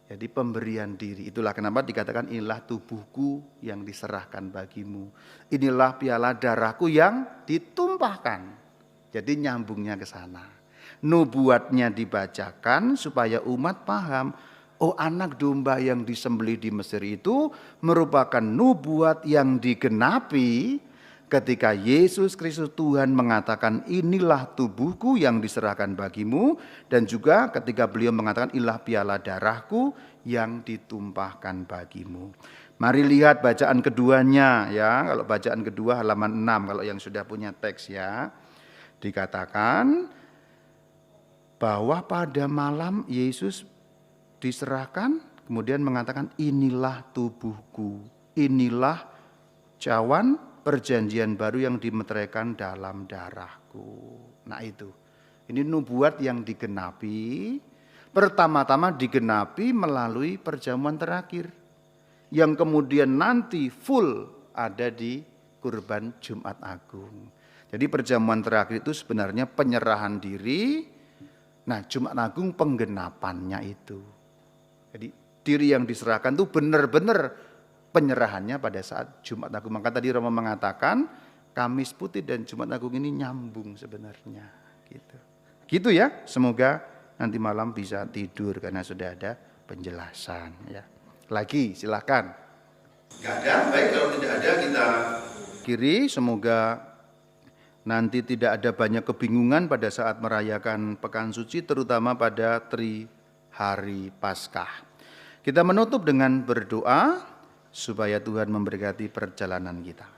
Jadi pemberian diri. Itulah kenapa dikatakan inilah tubuhku yang diserahkan bagimu. Inilah piala darahku yang ditumpahkan. Jadi nyambungnya ke sana. Nubuatnya dibacakan supaya umat paham, oh anak domba yang disembelih di Mesir itu merupakan nubuat yang digenapi ketika Yesus Kristus Tuhan mengatakan inilah tubuhku yang diserahkan bagimu, dan juga ketika beliau mengatakan inilah piala darahku yang ditumpahkan bagimu. Mari lihat bacaan keduanya ya. Kalau bacaan kedua halaman 6 kalau yang sudah punya teks ya. Dikatakan bahwa pada malam Yesus diserahkan, kemudian mengatakan inilah tubuhku, inilah cawan perjanjian baru yang dimeteraikan dalam darahku. Nah itu, ini nubuat yang digenapi, pertama-tama digenapi melalui perjamuan terakhir, yang kemudian nanti full ada di kurban Jumat Agung. Jadi perjamuan terakhir itu sebenarnya penyerahan diri. Nah, Jumat Agung penggenapannya itu. Jadi diri yang diserahkan itu benar-benar penyerahannya pada saat Jumat Agung. Maka tadi Romo mengatakan Kamis Putih dan Jumat Agung ini nyambung sebenarnya. Gitu ya, semoga nanti malam bisa tidur karena sudah ada penjelasan ya. Lagi silakan. Enggak ada, baik kalau tidak ada kita kiri, semoga nanti tidak ada banyak kebingungan pada saat merayakan Pekan Suci, terutama pada hari Paskah. Kita menutup dengan berdoa supaya Tuhan memberkati perjalanan kita.